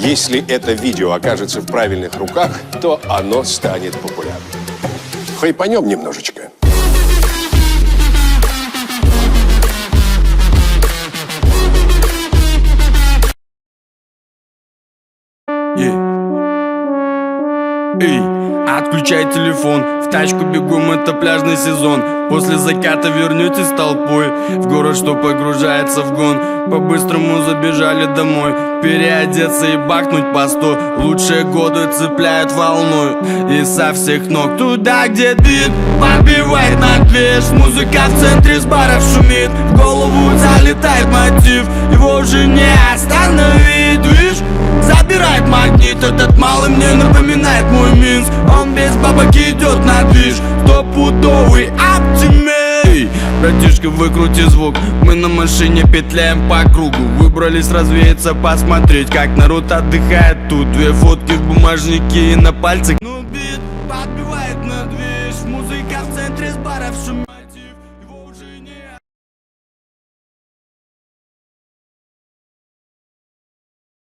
Если это видео окажется в правильных руках, то оно станет популярным. Хайпанем немножечко. Эй, отключай телефон, в тачку бегом, это пляжный сезон. После заката вернетесь толпой в город, что погружается в гон. По-быстрому забежали домой, переодеться и бахнуть по 100. Лучшие годы цепляют волной и со всех ног. Туда, где бит подбивает на движ, музыка в центре с баров шумит. В голову залетает мотив, его уже не остановить, видишь? Забирает магнит, этот малый мне напоминает мой Минск. Он без бабок идет на движ, стопудовый оптимист. Братишка, выкрути звук, мы на машине петляем по кругу. Выбрались развеяться, посмотреть, как народ отдыхает тут. Две фотки в бумажнике и на пальцах. Ну бит подбивает на движ, музыка в центре с баров шумит.